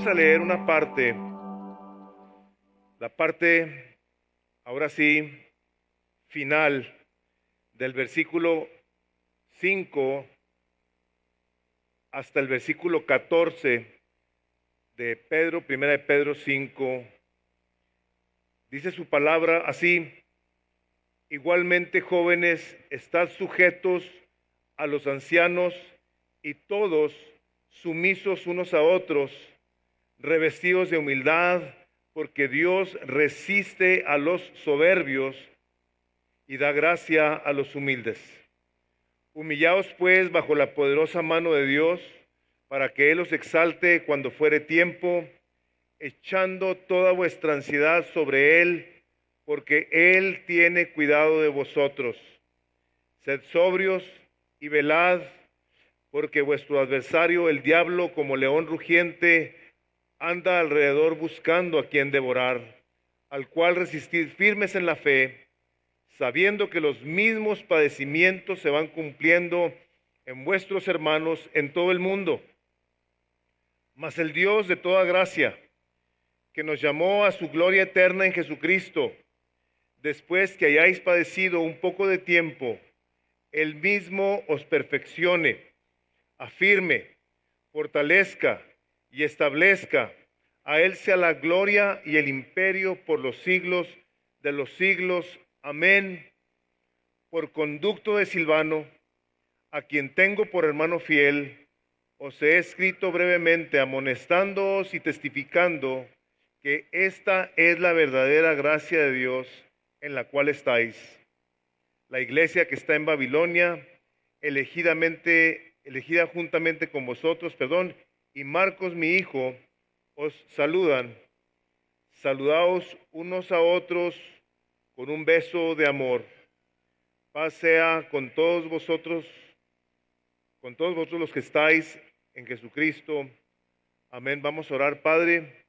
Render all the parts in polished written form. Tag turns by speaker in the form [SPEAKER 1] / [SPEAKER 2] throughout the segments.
[SPEAKER 1] Vamos a leer una parte, la parte, ahora sí, final del versículo 5 hasta el versículo 14 de Pedro, primera de Pedro 5. Dice su palabra así: igualmente, jóvenes, estad sujetos a los ancianos y todos sumisos unos a otros, revestidos de humildad, porque Dios resiste a los soberbios y da gracia a los humildes. Humillaos pues bajo la poderosa mano de Dios, para que Él os exalte cuando fuere tiempo, echando toda vuestra ansiedad sobre Él, porque Él tiene cuidado de vosotros. Sed sobrios y velad, porque vuestro adversario, el diablo, como león rugiente, anda alrededor buscando a quien devorar, al cual resistid firmes en la fe, sabiendo que los mismos padecimientos se van cumpliendo en vuestros hermanos en todo el mundo. Mas el Dios de toda gracia, que nos llamó a su gloria eterna en Jesucristo, después que hayáis padecido un poco de tiempo, Él mismo os perfeccione, afirme, fortalezca y establezca. A Él sea la gloria y el imperio por los siglos de los siglos. Amén. Por conducto de Silvano, a quien tengo por hermano fiel, os he escrito brevemente, amonestándoos y testificando que esta es la verdadera gracia de Dios en la cual estáis. La iglesia que está en Babilonia, elegida juntamente con vosotros, y Marcos mi hijo, os saludan. Saludaos unos a otros con un beso de amor. Paz sea con todos vosotros los que estáis en Jesucristo. Amén. Vamos a orar. Padre,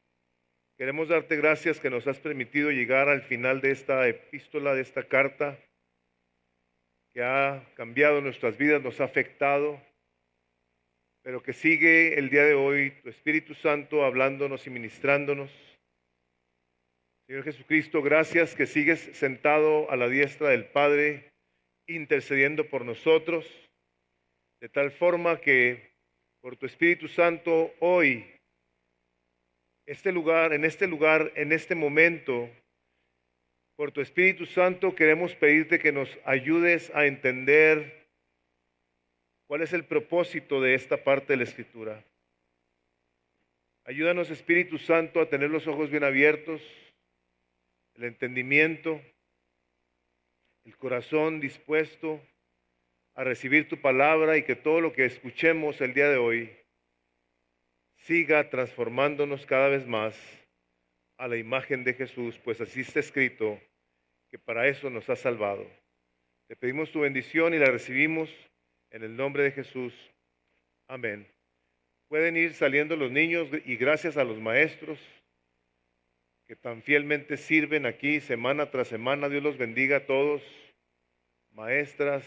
[SPEAKER 1] queremos darte gracias que nos has permitido llegar al final de esta epístola, de esta carta, que ha cambiado nuestras vidas, nos ha afectado, pero que sigue el día de hoy tu Espíritu Santo hablándonos y ministrándonos. Señor Jesucristo, gracias que sigues sentado a la diestra del Padre, intercediendo por nosotros, de tal forma que por tu Espíritu Santo hoy, en este momento, por tu Espíritu Santo queremos pedirte que nos ayudes a entender cuál es el propósito de esta parte de la Escritura. Ayúdanos, Espíritu Santo, a tener los ojos bien abiertos, el entendimiento, el corazón dispuesto a recibir tu palabra, y que todo lo que escuchemos el día de hoy siga transformándonos cada vez más a la imagen de Jesús, pues así está escrito que para eso nos ha salvado. Te pedimos tu bendición y la recibimos en el nombre de Jesús. Amén. Pueden ir saliendo los niños, y gracias a los maestros que tan fielmente sirven aquí semana tras semana. Dios los bendiga a todos. Maestras,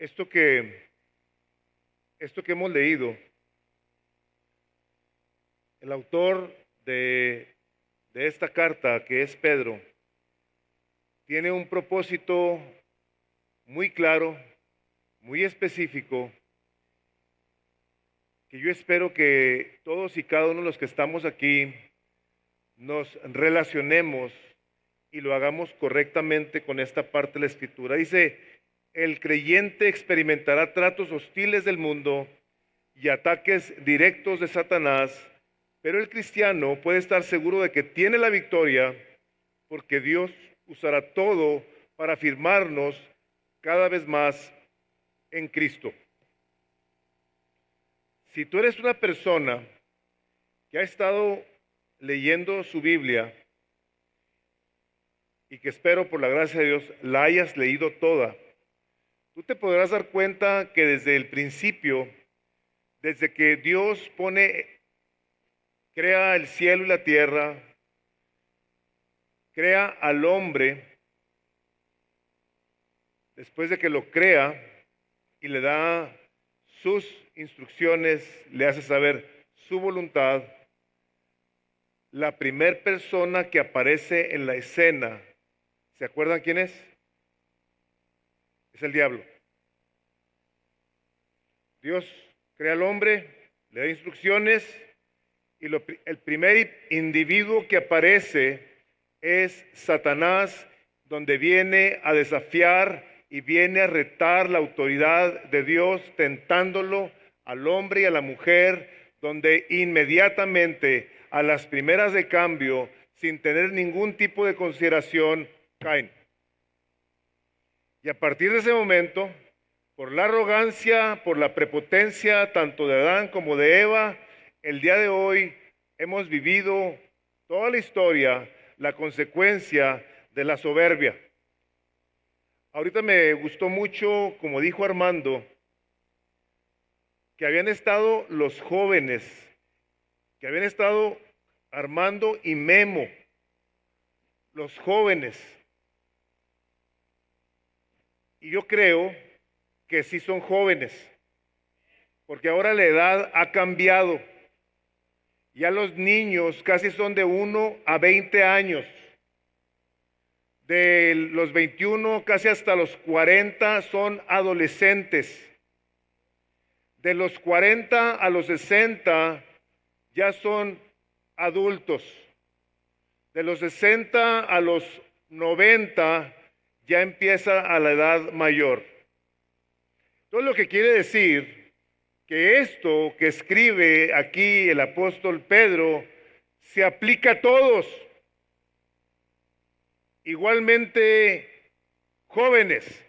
[SPEAKER 1] esto que hemos leído, el autor de esta carta, que es Pedro, tiene un propósito muy claro, muy específico, que yo espero que todos y cada uno de los que estamos aquí nos relacionemos y lo hagamos correctamente con esta parte de la Escritura. Dice: el creyente experimentará tratos hostiles del mundo y ataques directos de Satanás, pero el cristiano puede estar seguro de que tiene la victoria, porque Dios usará todo para afirmarnos cada vez más en Cristo. Si tú eres una persona que ha estado leyendo su Biblia, y que espero por la gracia de Dios la hayas leído toda, tú te podrás dar cuenta que desde el principio, desde que Dios crea el cielo y la tierra, crea al hombre, después de que lo crea y le da sus instrucciones, le hace saber su voluntad, la primer persona que aparece en la escena, ¿se acuerdan quién es? Es el diablo. Dios crea al hombre, le da instrucciones y el primer individuo que aparece es Satanás, donde viene a desafiar y viene a retar la autoridad de Dios, tentándolo al hombre y a la mujer, donde inmediatamente a las primeras de cambio, sin tener ningún tipo de consideración, caen. Y a partir de ese momento, por la arrogancia, por la prepotencia tanto de Adán como de Eva, el día de hoy hemos vivido toda la historia, la consecuencia de la soberbia. Ahorita me gustó mucho, como dijo Armando, que habían estado los jóvenes, que habían estado Armando y Memo, los jóvenes. Y yo creo que sí son jóvenes, porque ahora la edad ha cambiado. Ya los niños casi son de 1 a 20 años. De los 21 casi hasta los 40 son adolescentes. De los 40 a los 60 ya son adultos. De los 60 a los 90 ya empieza a la edad mayor. Todo lo que quiere decir que esto que escribe aquí el apóstol Pedro se aplica a todos. Igualmente, jóvenes.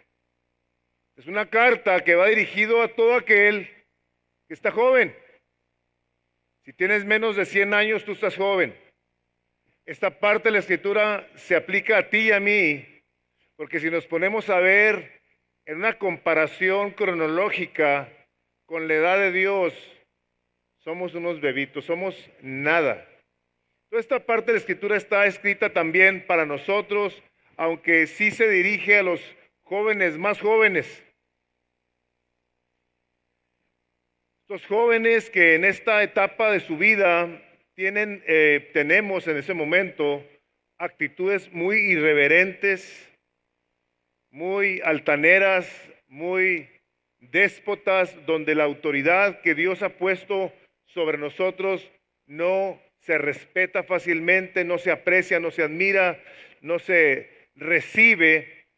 [SPEAKER 1] Es una carta que va dirigido a todo aquel que está joven. Si tienes menos de 100 años, tú estás joven. Esta parte de la Escritura se aplica a ti y a mí, porque si nos ponemos a ver en una comparación cronológica con la edad de Dios, somos unos bebitos, somos nada. Toda esta parte de la Escritura está escrita también para nosotros, aunque sí se dirige a los jóvenes más jóvenes. Estos jóvenes que en esta etapa de su vida tenemos en ese momento actitudes muy irreverentes, muy altaneras, muy déspotas, donde la autoridad que Dios ha puesto sobre nosotros no se respeta fácilmente, no se aprecia, no se admira, no se recibe.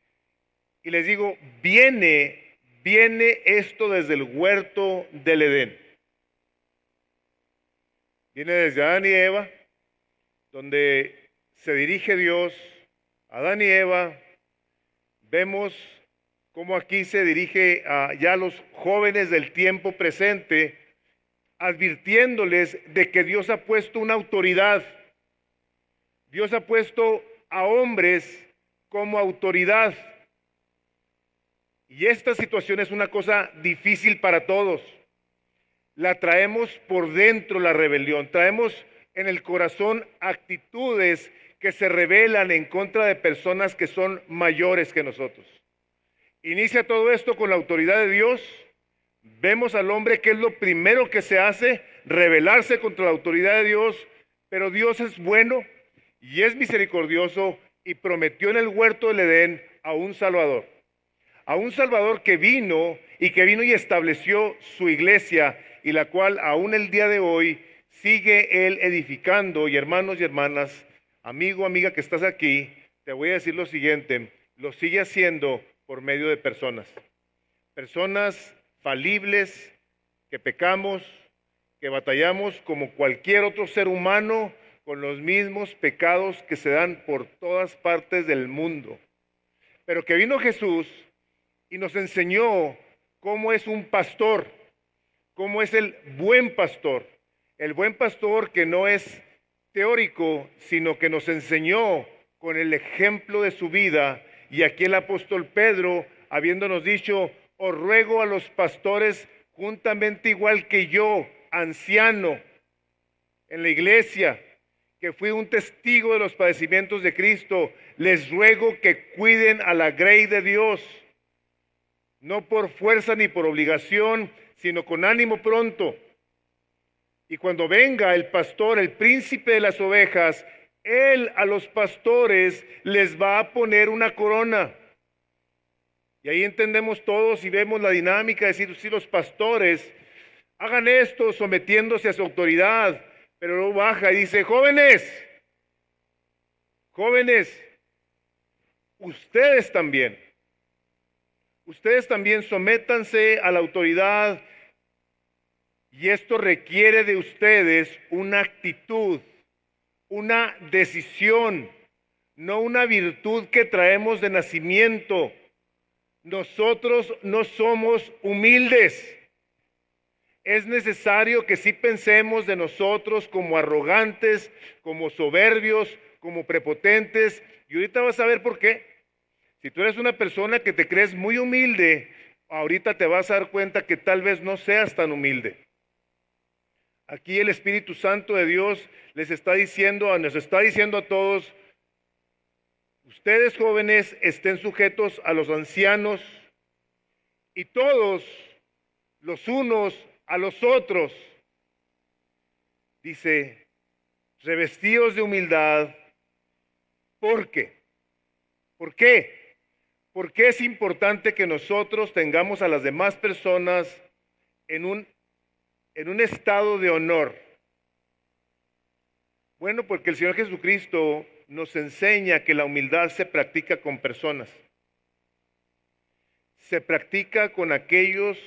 [SPEAKER 1] Y les digo, viene esto desde el huerto del Edén. Viene desde Adán y Eva, donde se dirige Dios a Adán y Eva. Vemos cómo aquí se dirige a ya los jóvenes del tiempo presente, advirtiéndoles de que Dios ha puesto una autoridad. Dios ha puesto a hombres como autoridad. Y esta situación es una cosa difícil para todos. La traemos por dentro, la rebelión. Traemos en el corazón actitudes que se rebelan en contra de personas que son mayores que nosotros. Inicia todo esto con la autoridad de Dios. Vemos al hombre que es lo primero que se hace, rebelarse contra la autoridad de Dios, pero Dios es bueno y es misericordioso y prometió en el huerto del Edén a un Salvador que vino y estableció su iglesia, y la cual aún el día de hoy sigue él edificando. Y hermanos y hermanas, amigo, amiga que estás aquí, te voy a decir lo siguiente, lo sigue haciendo por medio de personas falibles, que pecamos, que batallamos como cualquier otro ser humano con los mismos pecados que se dan por todas partes del mundo. Pero que vino Jesús y nos enseñó cómo es un pastor, cómo es el buen pastor que no es teórico, sino que nos enseñó con el ejemplo de su vida. Y aquí el apóstol Pedro, habiéndonos dicho os ruego a los pastores, juntamente igual que yo, anciano en la iglesia, que fui un testigo de los padecimientos de Cristo, les ruego que cuiden a la grey de Dios, no por fuerza ni por obligación, sino con ánimo pronto. Y cuando venga el pastor, el príncipe de las ovejas, él a los pastores les va a poner una corona. Y ahí entendemos todos y vemos la dinámica, de decir, si los pastores hagan esto sometiéndose a su autoridad, pero luego baja y dice, jóvenes, ustedes también sométanse a la autoridad, y esto requiere de ustedes una actitud, una decisión, no una virtud que traemos de nacimiento. Nosotros no somos humildes. Es necesario que sí pensemos de nosotros como arrogantes, como soberbios, como prepotentes. Y ahorita vas a ver por qué. Si tú eres una persona que te crees muy humilde, ahorita te vas a dar cuenta que tal vez no seas tan humilde. Aquí el Espíritu Santo de Dios nos está diciendo a todos, ustedes jóvenes estén sujetos a los ancianos y todos los unos a los otros. Dice, revestidos de humildad. ¿Por qué? ¿Por qué? Porque es importante que nosotros tengamos a las demás personas en un estado de honor. Bueno, porque el Señor Jesucristo nos enseña que la humildad se practica con personas. Se practica con aquellos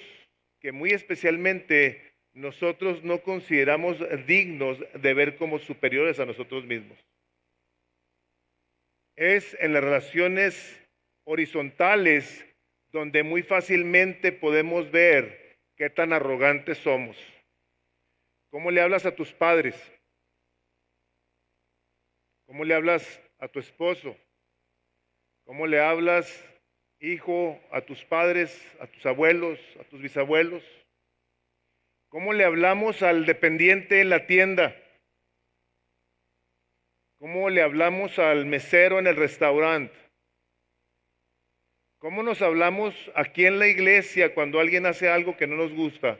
[SPEAKER 1] que muy especialmente nosotros no consideramos dignos de ver como superiores a nosotros mismos. Es en las relaciones horizontales donde muy fácilmente podemos ver qué tan arrogantes somos. ¿Cómo le hablas a tus padres? ¿Cómo le hablas a tu esposo? ¿Cómo le hablas, hijo, a tus padres, a tus abuelos, a tus bisabuelos? ¿Cómo le hablamos al dependiente en la tienda? ¿Cómo le hablamos al mesero en el restaurante? ¿Cómo nos hablamos aquí en la iglesia cuando alguien hace algo que no nos gusta?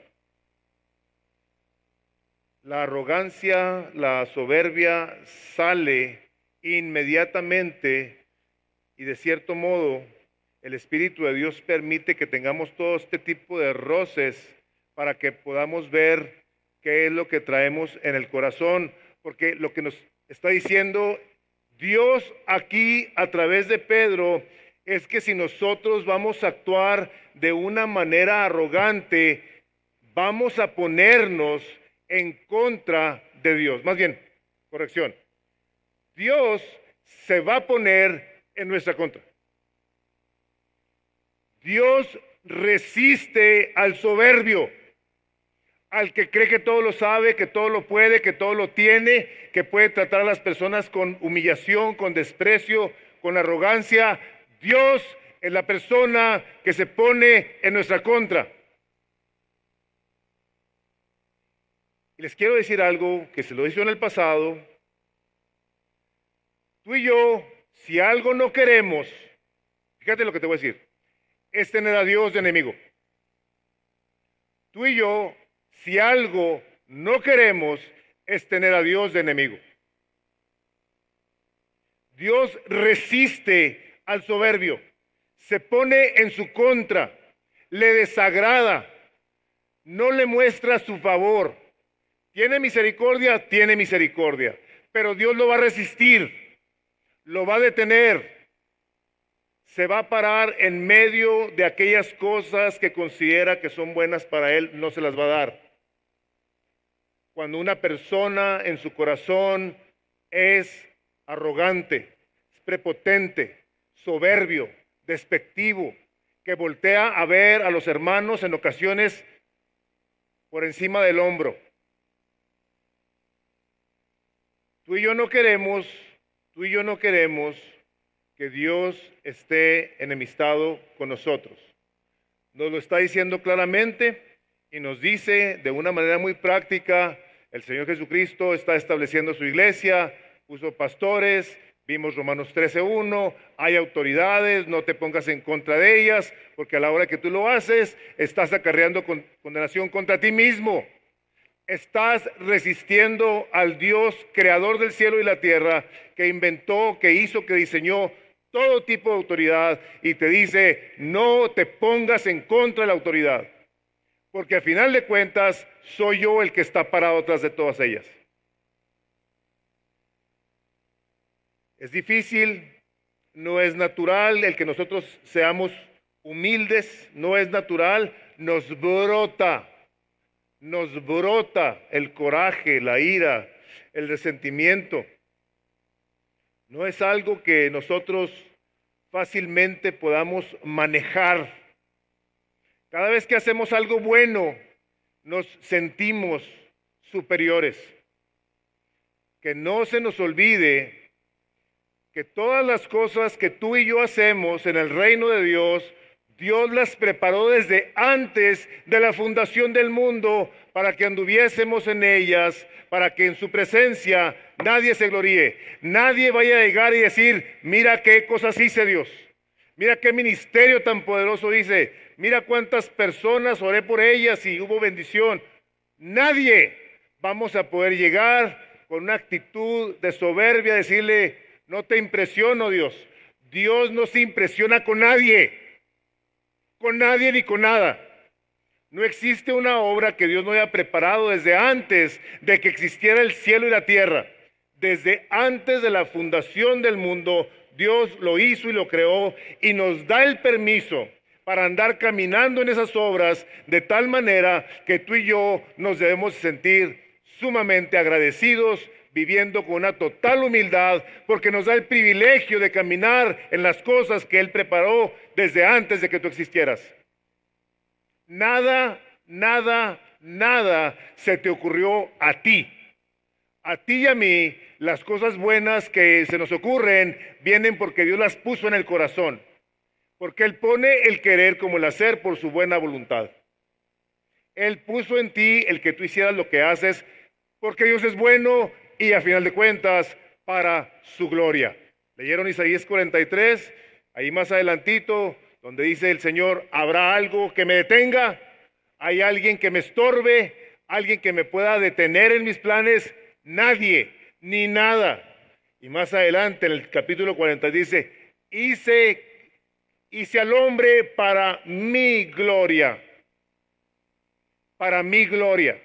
[SPEAKER 1] La arrogancia, la soberbia sale inmediatamente y de cierto modo el Espíritu de Dios permite que tengamos todo este tipo de roces para que podamos ver qué es lo que traemos en el corazón, porque lo que nos está diciendo Dios aquí a través de Pedro es que si nosotros vamos a actuar de una manera arrogante, vamos a ponernos en contra de Dios. Más bien, corrección, Dios se va a poner en nuestra contra. Dios resiste al soberbio, al que cree que todo lo sabe, que todo lo puede, que todo lo tiene, que puede tratar a las personas con humillación, con desprecio, con arrogancia. Dios es la persona que se pone en nuestra contra. Y les quiero decir algo que se lo hizo en el pasado. Tú y yo, si algo no queremos, fíjate lo que te voy a decir, es tener a Dios de enemigo. Tú y yo, si algo no queremos, es tener a Dios de enemigo. Dios resiste al soberbio, se pone en su contra, le desagrada, no le muestra su favor. ¿Tiene misericordia? Tiene misericordia, pero Dios lo va a resistir, lo va a detener, se va a parar en medio de aquellas cosas que considera que son buenas para él, no se las va a dar. Cuando una persona en su corazón es arrogante, es prepotente, soberbio, despectivo, que voltea a ver a los hermanos en ocasiones por encima del hombro. Tú y yo no queremos que Dios esté enemistado con nosotros. nos lo está diciendo claramente y nos dice de una manera muy práctica, el Señor Jesucristo está estableciendo su iglesia, puso pastores, vimos Romanos 13:1, hay autoridades, no te pongas en contra de ellas, porque a la hora que tú lo haces, estás acarreando condenación contra ti mismo. Estás resistiendo al Dios creador del cielo y la tierra, que inventó, que hizo, que diseñó todo tipo de autoridad, y te dice, no te pongas en contra de la autoridad, porque al final de cuentas soy yo el que está parado atrás de todas ellas. Es difícil, no es natural el que nosotros seamos humildes, no es natural, nos brota el coraje, la ira, el resentimiento. No es algo que nosotros fácilmente podamos manejar. Cada vez que hacemos algo bueno, nos sentimos superiores. Que no se nos olvide que todas las cosas que tú y yo hacemos en el reino de Dios, Dios las preparó desde antes de la fundación del mundo para que anduviésemos en ellas, para que en su presencia nadie se gloríe. Nadie vaya a llegar y decir, mira qué cosas hice Dios, mira qué ministerio tan poderoso hice, mira cuántas personas oré por ellas y hubo bendición. Nadie vamos a poder llegar con una actitud de soberbia, decirle, no te impresiono Dios. Dios no se impresiona con nadie ni con nada. No existe una obra que Dios no haya preparado desde antes de que existiera el cielo y la tierra. Desde antes de la fundación del mundo, Dios lo hizo y lo creó y nos da el permiso para andar caminando en esas obras de tal manera que tú y yo nos debemos sentir sumamente agradecidos, viviendo con una total humildad, porque nos da el privilegio de caminar en las cosas que Él preparó desde antes de que tú existieras. Nada se te ocurrió a ti. A ti y a mí, las cosas buenas que se nos ocurren vienen porque Dios las puso en el corazón, porque Él pone el querer como el hacer por su buena voluntad. Él puso en ti el que tú hicieras lo que haces, porque Dios es bueno y a final de cuentas para su gloria. ¿Leyeron Isaías 43? Ahí más adelantito, donde dice el Señor, ¿habrá algo que me detenga? ¿Hay alguien que me estorbe? ¿Alguien que me pueda detener en mis planes? Nadie, ni nada. Y más adelante en el capítulo 40 dice, hice al hombre para mi gloria, para mi gloria,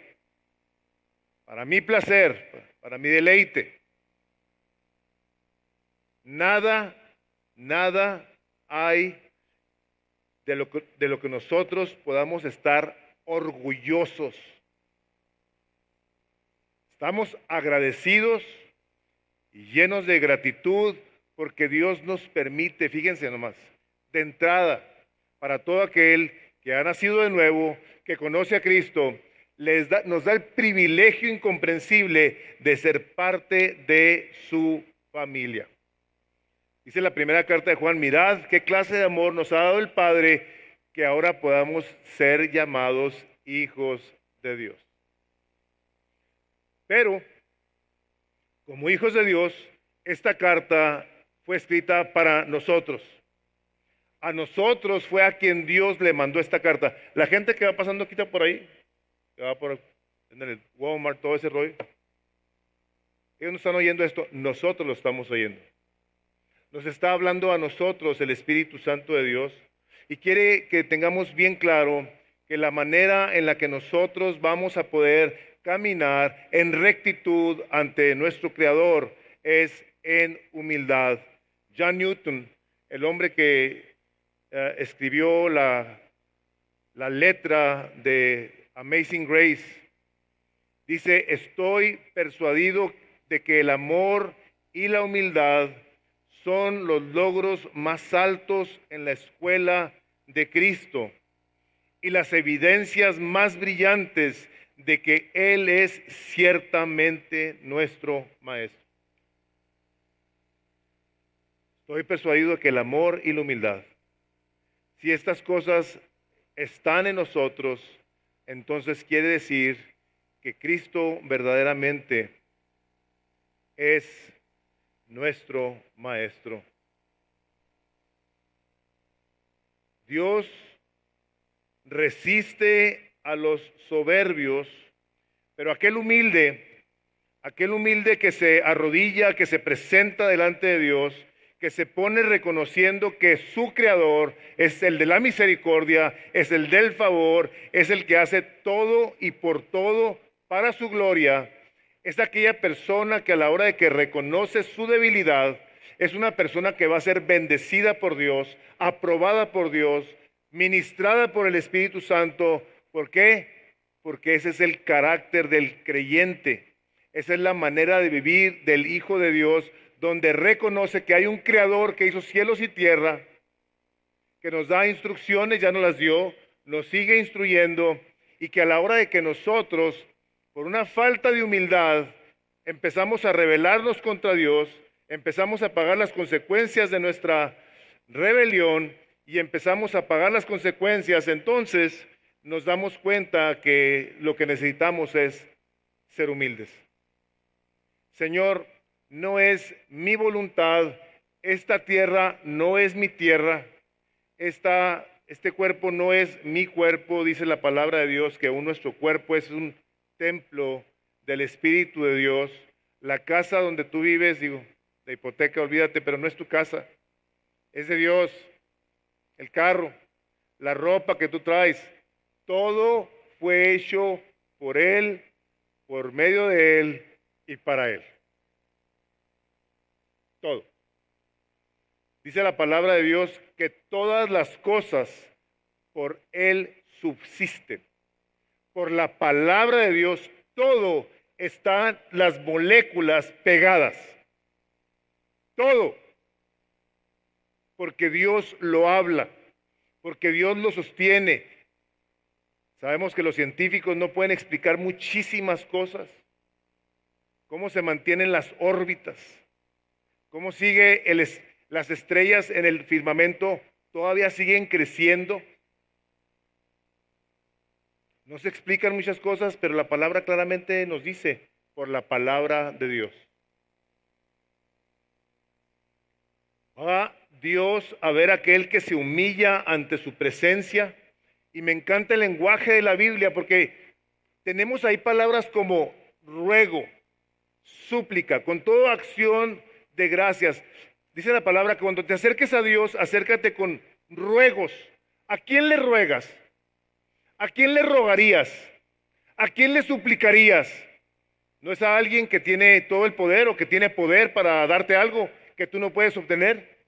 [SPEAKER 1] para mi placer, para mi deleite. Nada hay de lo que nosotros podamos estar orgullosos. Estamos agradecidos y llenos de gratitud porque Dios nos permite, fíjense nomás, de entrada, para todo aquel que ha nacido de nuevo, que conoce a Cristo, nos da el privilegio incomprensible de ser parte de su familia. Dice la primera carta de Juan, mirad qué clase de amor nos ha dado el Padre, que ahora podamos ser llamados hijos de Dios. Pero, como hijos de Dios, esta carta fue escrita para nosotros. A nosotros fue a quien Dios le mandó esta carta. La gente que va pasando aquí por ahí, que va por en el Walmart, todo ese rollo, ellos no están oyendo esto, nosotros lo estamos oyendo. Nos está hablando a nosotros el Espíritu Santo de Dios y quiere que tengamos bien claro que la manera en la que nosotros vamos a poder caminar en rectitud ante nuestro Creador es en humildad. John Newton, el hombre que escribió la letra de Amazing Grace, dice, estoy persuadido de que el amor y la humildad son los logros más altos en la escuela de Cristo y las evidencias más brillantes de que Él es ciertamente nuestro Maestro. Estoy persuadido de que el amor y la humildad, si estas cosas están en nosotros, entonces quiere decir que Cristo verdaderamente es nuestro Maestro. Dios resiste a los soberbios, pero aquel humilde que se arrodilla, que se presenta delante de Dios, que se pone reconociendo que su Creador es el de la misericordia, es el del favor, es el que hace todo y por todo para su gloria, es aquella persona que a la hora de que reconoce su debilidad, es una persona que va a ser bendecida por Dios, aprobada por Dios, ministrada por el Espíritu Santo. ¿Por qué? Porque ese es el carácter del creyente. Esa es la manera de vivir del Hijo de Dios, donde reconoce que hay un Creador que hizo cielos y tierra, que nos da instrucciones, ya nos las dio, nos sigue instruyendo, y que a la hora de que nosotros, por una falta de humildad, empezamos a rebelarnos contra Dios, empezamos a pagar las consecuencias de nuestra rebelión y empezamos a pagar las consecuencias, entonces nos damos cuenta que lo que necesitamos es ser humildes. Señor, no es mi voluntad, esta tierra no es mi tierra, este cuerpo no es mi cuerpo, dice la palabra de Dios, que nuestro cuerpo es un templo del Espíritu de Dios. La casa donde tú vives, digo, la hipoteca, olvídate, pero no es tu casa, es de Dios. El carro, la ropa que tú traes, todo fue hecho por Él, por medio de Él y para Él. Todo. Dice la palabra de Dios que todas las cosas por Él subsisten. Por la palabra de Dios, todo están las moléculas pegadas. Todo. Porque Dios lo habla, porque Dios lo sostiene. Sabemos que los científicos no pueden explicar muchísimas cosas. Cómo se mantienen las órbitas. ¿Cómo sigue las estrellas en el firmamento? Todavía siguen creciendo. No se explican muchas cosas, pero la palabra claramente nos dice, por la palabra de Dios. Va Dios a ver a aquel que se humilla ante su presencia. Y me encanta el lenguaje de la Biblia porque tenemos ahí palabras como ruego, súplica, con toda acción de gracias. Dice la palabra que cuando te acerques a Dios, acércate con ruegos. ¿A quién le ruegas? ¿A quién le rogarías? ¿A quién le suplicarías? ¿No es a alguien que tiene todo el poder o que tiene poder para darte algo que tú no puedes obtener?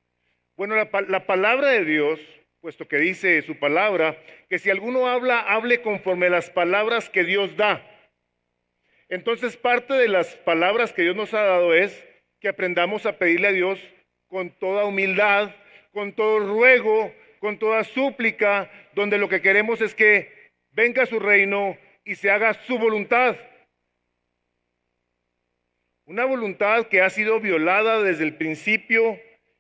[SPEAKER 1] Bueno, la palabra de Dios, puesto que dice su palabra, que si alguno habla, hable conforme a las palabras que Dios da. Entonces, parte de las palabras que Dios nos ha dado es que aprendamos a pedirle a Dios con toda humildad, con todo ruego, con toda súplica, donde lo que queremos es que venga su reino y se haga su voluntad. Una voluntad que ha sido violada desde el principio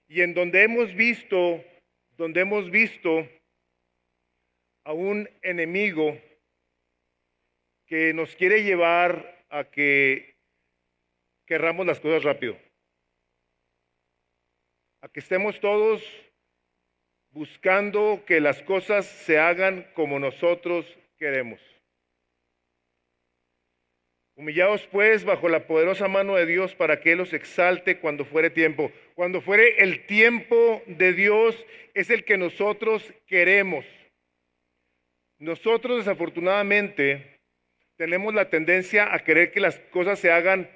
[SPEAKER 1] y en donde hemos visto a un enemigo que nos quiere llevar a que querramos las cosas rápido. A que estemos todos buscando que las cosas se hagan como nosotros queremos. Humillaos pues bajo la poderosa mano de Dios para que Él los exalte cuando fuere tiempo. Cuando fuere el tiempo de Dios es el que nosotros queremos. Nosotros desafortunadamente tenemos la tendencia a querer que las cosas se hagan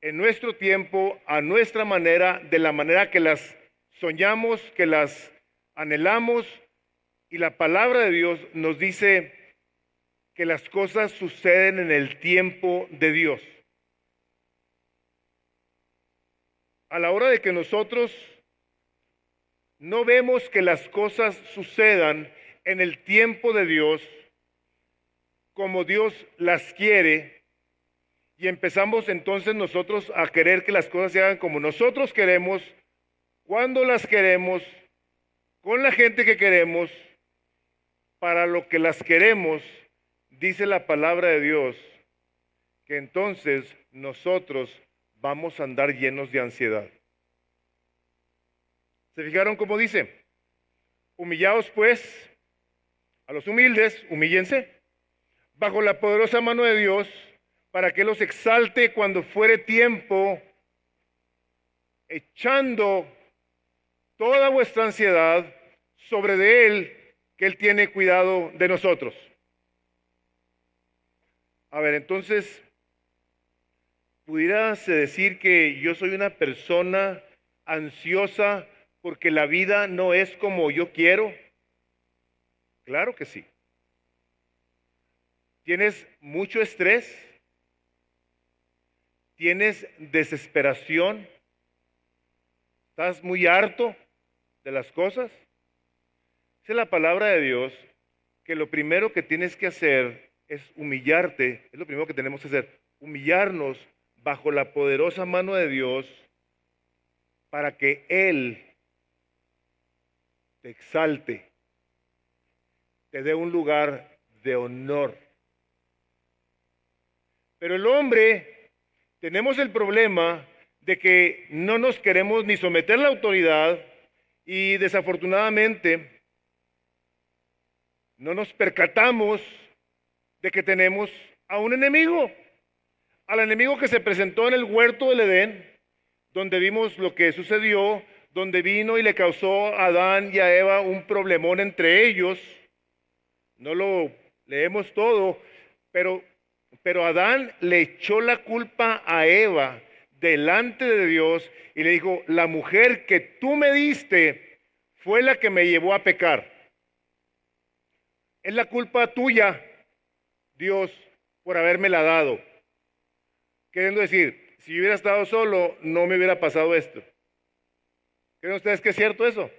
[SPEAKER 1] en nuestro tiempo, a nuestra manera, de la manera que las soñamos, que las anhelamos, y la palabra de Dios nos dice que las cosas suceden en el tiempo de Dios. A la hora de que nosotros no vemos que las cosas sucedan en el tiempo de Dios, como Dios las quiere, y empezamos entonces nosotros a querer que las cosas se hagan como nosotros queremos, cuando las queremos, con la gente que queremos, para lo que las queremos, dice la palabra de Dios, que entonces nosotros vamos a andar llenos de ansiedad. ¿Se fijaron cómo dice? Humillaos pues a los humildes, humíllense, bajo la poderosa mano de Dios, para que los exalte cuando fuere tiempo, echando toda vuestra ansiedad sobre de Él, que Él tiene cuidado de nosotros. A ver, entonces, ¿pudieras decir que yo soy una persona ansiosa porque la vida no es como yo quiero? Claro que sí. ¿Tienes mucho estrés? ¿Tienes desesperación? ¿Estás muy harto de las cosas? Dice la palabra de Dios que lo primero que tienes que hacer es humillarte, es lo primero que tenemos que hacer, humillarnos bajo la poderosa mano de Dios para que Él te exalte, te dé un lugar de honor. Pero el hombre, tenemos el problema de que no nos queremos ni someter a la autoridad y desafortunadamente no nos percatamos de que tenemos a un enemigo, al enemigo que se presentó en el huerto del Edén, donde vimos lo que sucedió, donde vino y le causó a Adán y a Eva un problemón entre ellos. No lo leemos todo, pero Adán le echó la culpa a Eva delante de Dios y le dijo, la mujer que tú me diste fue la que me llevó a pecar. Es la culpa tuya, Dios, por habérmela dado. Queriendo decir, si yo hubiera estado solo, no me hubiera pasado esto. ¿Creen ustedes que es cierto eso?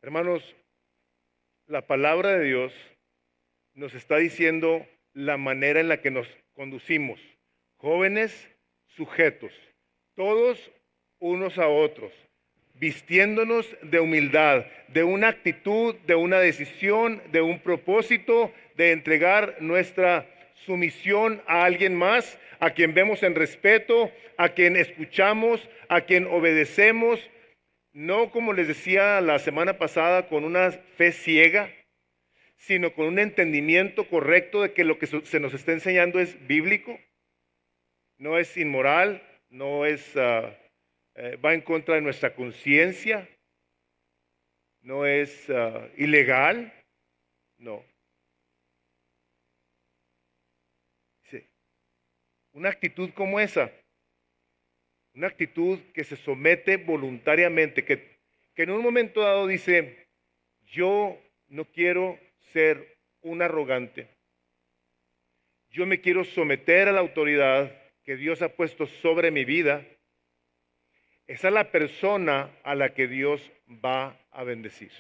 [SPEAKER 1] Hermanos, la palabra de Dios nos está diciendo la manera en la que nos conducimos. Jóvenes sujetos, todos unos a otros, vistiéndonos de humildad, de una actitud, de una decisión, de un propósito, de entregar nuestra sumisión a alguien más, a quien vemos en respeto, a quien escuchamos, a quien obedecemos, no como les decía la semana pasada, con una fe ciega, sino con un entendimiento correcto de que lo que se nos está enseñando es bíblico, no es inmoral, no es va en contra de nuestra conciencia, no es ilegal, no. Dice, una actitud como esa, una actitud que se somete voluntariamente, que en un momento dado dice, yo no quiero ser un arrogante, yo me quiero someter a la autoridad que Dios ha puesto sobre mi vida. Esa es la persona a la que Dios va a bendecir.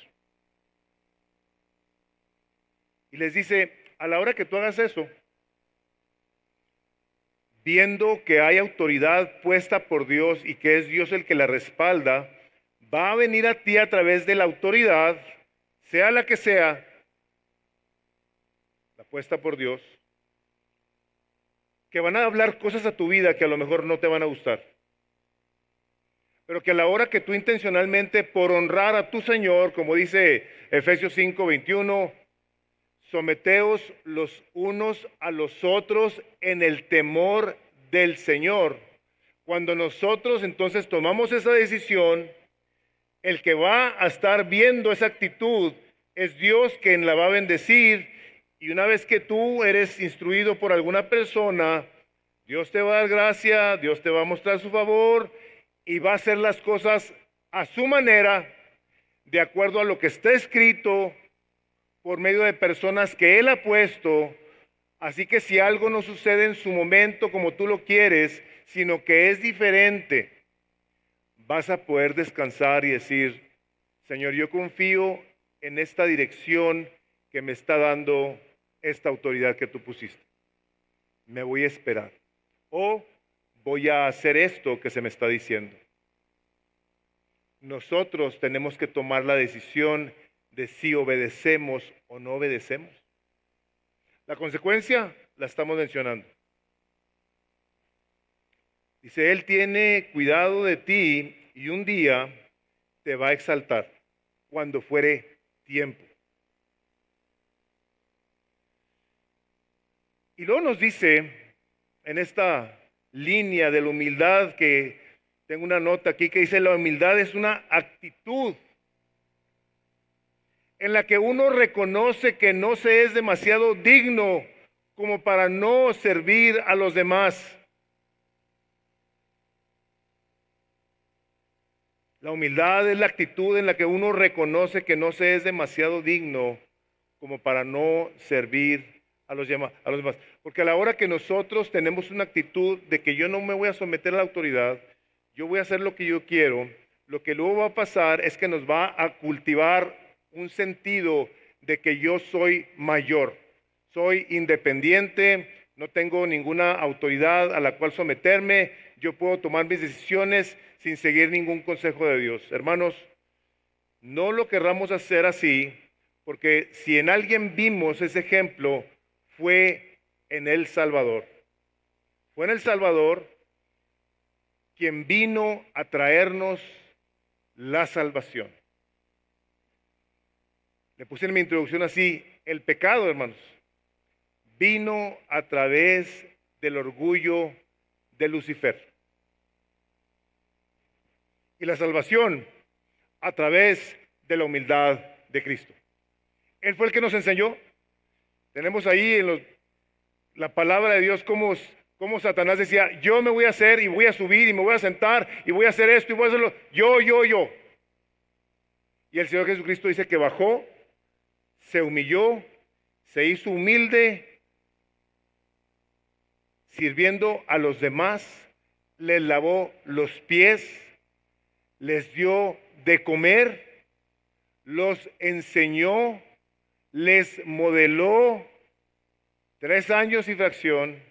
[SPEAKER 1] Y les dice, a la hora que tú hagas eso, viendo que hay autoridad puesta por Dios y que es Dios el que la respalda, va a venir a ti a través de la autoridad, sea la que sea, la puesta por Dios, que van a hablar cosas a tu vida que a lo mejor no te van a gustar. Pero que a la hora que tú intencionalmente, por honrar a tu Señor, como dice Efesios 5:21, someteos los unos a los otros en el temor del Señor. Cuando nosotros entonces tomamos esa decisión, el que va a estar viendo esa actitud es Dios quien la va a bendecir. Y una vez que tú eres instruido por alguna persona, Dios te va a dar gracia, Dios te va a mostrar su favor y va a hacer las cosas a su manera, de acuerdo a lo que está escrito, por medio de personas que Él ha puesto. Así que si algo no sucede en su momento como tú lo quieres, sino que es diferente, vas a poder descansar y decir, Señor, yo confío en esta dirección que me está dando esta autoridad que tú pusiste. Me voy a esperar. O voy a hacer esto que se me está diciendo. Nosotros tenemos que tomar la decisión de si obedecemos o no obedecemos. La consecuencia la estamos mencionando. Dice, Él tiene cuidado de ti y un día te va a exaltar cuando fuere tiempo. Y luego nos dice en esta línea de la humildad, que tengo una nota aquí que dice, la humildad es una actitud en la que uno reconoce que no se es demasiado digno como para no servir a los demás. La humildad es la actitud en la que uno reconoce que no se es demasiado digno como para no servir a los demás. Porque a la hora que nosotros tenemos una actitud de que yo no me voy a someter a la autoridad, yo voy a hacer lo que yo quiero, lo que luego va a pasar es que nos va a cultivar un sentido de que yo soy mayor, soy independiente, no tengo ninguna autoridad a la cual someterme, yo puedo tomar mis decisiones sin seguir ningún consejo de Dios. Hermanos, no lo querramos hacer así, porque si en alguien vimos ese ejemplo, fue en El Salvador. Fue en El Salvador quien vino a traernos la salvación. Le puse en mi introducción así, el pecado, hermanos, vino a través del orgullo de Lucifer. Y la salvación a través de la humildad de Cristo. Él fue el que nos enseñó. Tenemos ahí en la palabra de Dios cómo Satanás decía, yo me voy a hacer y voy a subir y me voy a sentar y voy a hacer esto y voy a hacerlo. Yo. Y el Señor Jesucristo dice que bajó, se humilló, se hizo humilde, sirviendo a los demás, les lavó los pies, les dio de comer, los enseñó, les modeló. 3 años y fracción,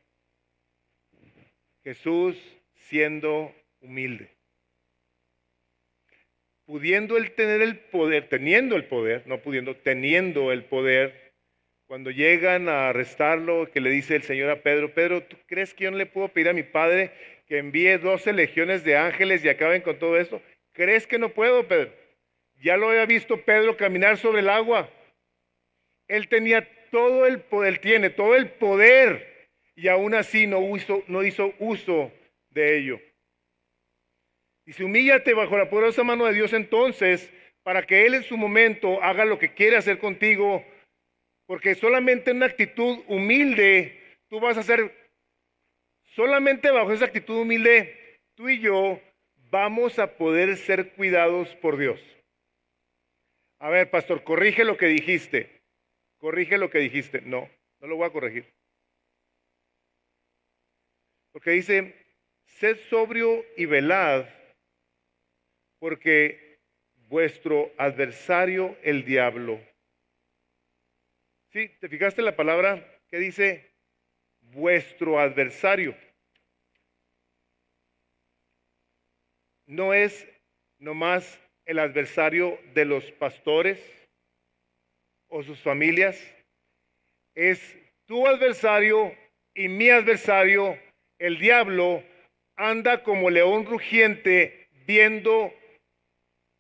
[SPEAKER 1] Jesús siendo humilde. Pudiendo él tener el poder, teniendo el poder, no pudiendo, teniendo el poder, cuando llegan a arrestarlo, que le dice el Señor a Pedro, Pedro, ¿tú crees que yo no le puedo pedir a mi Padre que envíe 12 legiones de ángeles y acaben con todo esto? ¿Crees que no puedo, Pedro? Ya lo había visto Pedro caminar sobre el agua. Él tenía todo el poder, tiene todo el poder y aún así no hizo uso de ello. Dice, humíllate bajo la poderosa mano de Dios entonces, para que Él en su momento haga lo que quiere hacer contigo, porque solamente en una actitud humilde, tú vas a ser, solamente bajo esa actitud humilde, tú y yo vamos a poder ser cuidados por Dios. A ver, pastor, corrige lo que dijiste. Corrige lo que dijiste. No lo voy a corregir. Porque dice, sed sobrio y velad, porque vuestro adversario, el diablo. ¿Sí? ¿Te fijaste en la palabra que dice vuestro adversario? No es nomás el adversario de los pastores o sus familias, es tu adversario y mi adversario, el diablo, anda como león rugiente viendo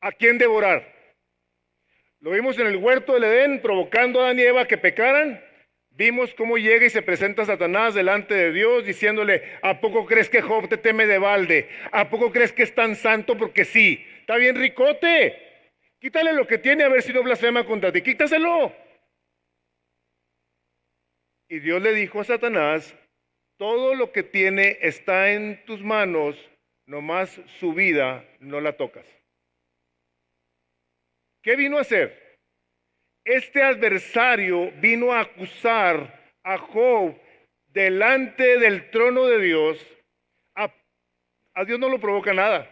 [SPEAKER 1] a quién devorar. Lo vimos en el huerto del Edén, provocando a Adán y Eva que pecaran. Vimos cómo llega y se presenta Satanás delante de Dios diciéndole, ¿a poco crees que Job te teme de balde? ¿A poco crees que es tan santo porque sí? Está bien ricote. Quítale lo que tiene a ver si no blasfema contra ti. Quítaselo. Y Dios le dijo a Satanás, todo lo que tiene está en tus manos, nomás su vida no la tocas. ¿Qué vino a hacer? Este adversario vino a acusar a Job delante del trono de Dios. A Dios no lo provoca nada.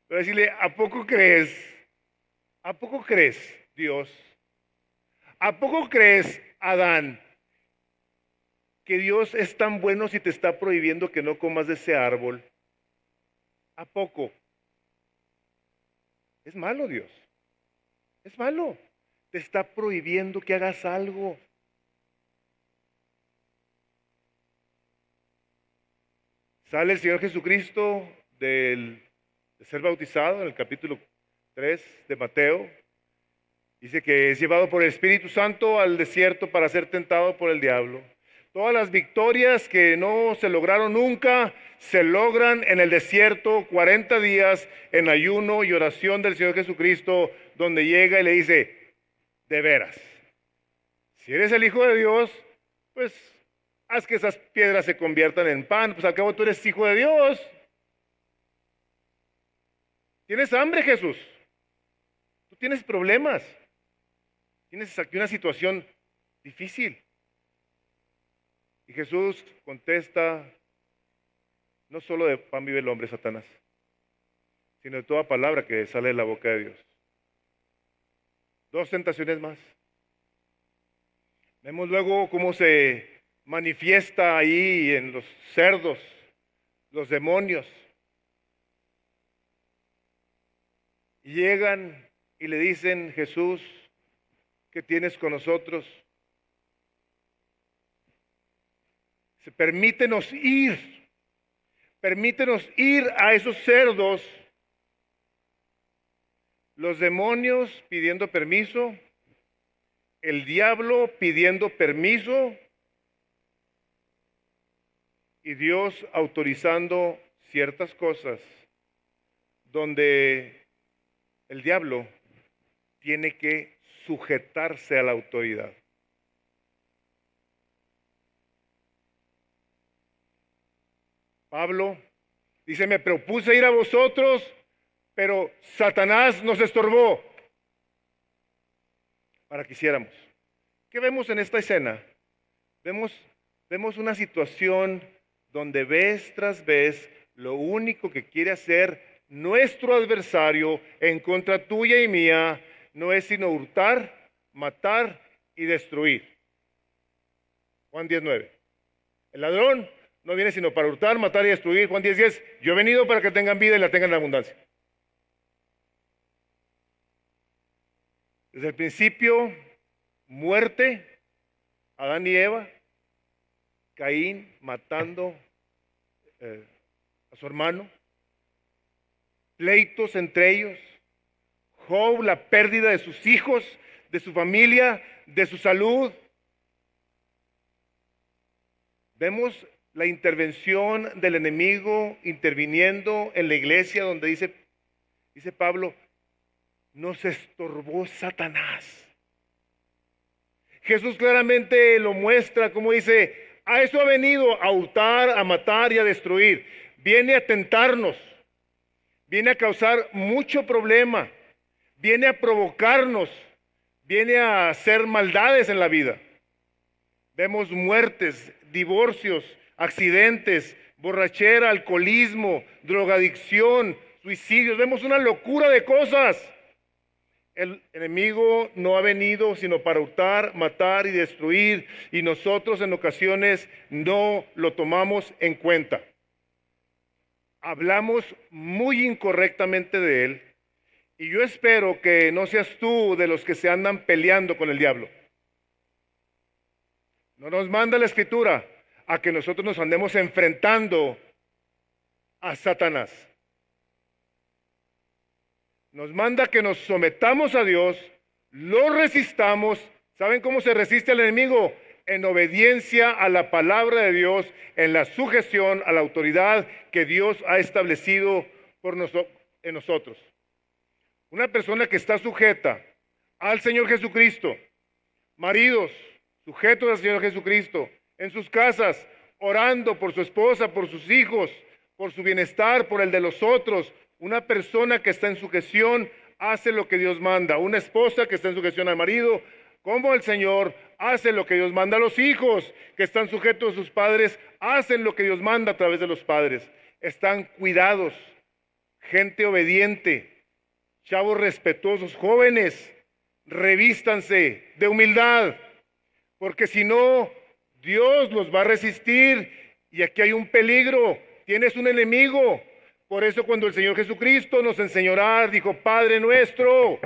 [SPEAKER 1] Pero decirle, ¿a poco crees? ¿A poco crees, Dios? ¿A poco crees, Adán, que Dios es tan bueno si te está prohibiendo que no comas de ese árbol? ¿A poco? Es malo Dios. Es malo. Te está prohibiendo que hagas algo. Sale el Señor Jesucristo de ser bautizado en el capítulo 3 de Mateo. Dice que es llevado por el Espíritu Santo al desierto para ser tentado por el diablo. Todas las victorias que no se lograron nunca, se logran en el desierto, 40 días en ayuno y oración del Señor Jesucristo, donde llega y le dice, de veras, si eres el Hijo de Dios, pues haz que esas piedras se conviertan en pan, pues al cabo tú eres Hijo de Dios. ¿Tienes hambre, Jesús? ¿Tú tienes problemas? ¿Tienes aquí una situación difícil? Y Jesús contesta, no solo de pan vive el hombre, Satanás, sino de toda palabra que sale de la boca de Dios. 2 tentaciones más. Vemos luego cómo se manifiesta ahí en los cerdos, los demonios. Y llegan y le dicen, Jesús, ¿qué tienes con nosotros? Permítenos ir a esos cerdos. Los demonios pidiendo permiso, el diablo pidiendo permiso y Dios autorizando ciertas cosas donde el diablo tiene que sujetarse a la autoridad. Pablo dice, me propuse ir a vosotros, pero Satanás nos estorbó para que hiciéramos. ¿Qué vemos en esta escena? Vemos una situación donde vez tras vez lo único que quiere hacer nuestro adversario en contra tuya y mía no es sino hurtar, matar y destruir. Juan 10:9. El ladrón no viene sino para hurtar, matar y destruir. Juan 10:10. Yo he venido para que tengan vida y la tengan en abundancia. Desde el principio, muerte, Adán y Eva, Caín matando a su hermano, pleitos entre ellos, Job, la pérdida de sus hijos, de su familia, de su salud. Vemos la intervención del enemigo interviniendo en la iglesia donde dice Pablo, nos estorbó Satanás. Jesús claramente lo muestra, como dice, a eso ha venido, a hurtar, a matar y a destruir. Viene a tentarnos, viene a causar mucho problema, viene a provocarnos, viene a hacer maldades en la vida. Vemos muertes, divorcios, accidentes, borrachera, alcoholismo, drogadicción, suicidios. Vemos una locura de cosas. El enemigo no ha venido sino para hurtar, matar y destruir, y nosotros en ocasiones no lo tomamos en cuenta. Hablamos muy incorrectamente de él, y yo espero que no seas tú de los que se andan peleando con el diablo. No nos manda la Escritura a que nosotros nos andemos enfrentando a Satanás. Nos manda que nos sometamos a Dios, lo resistamos. ¿Saben cómo se resiste al enemigo? En obediencia a la palabra de Dios, en la sujeción a la autoridad que Dios ha establecido en nosotros. Una persona que está sujeta al Señor Jesucristo, maridos, sujetos al Señor Jesucristo, en sus casas, orando por su esposa, por sus hijos, por su bienestar, por el de los otros. Una persona que está en sujeción hace lo que Dios manda. Una esposa que está en sujeción al marido, como el Señor, hace lo que Dios manda. Los hijos que están sujetos a sus padres, hacen lo que Dios manda a través de los padres. Están cuidados, gente obediente, chavos respetuosos, jóvenes, revístanse de humildad, porque si no, Dios los va a resistir y aquí hay un peligro, tienes un enemigo. Por eso cuando el Señor Jesucristo nos enseñó a orar, dijo, Padre nuestro,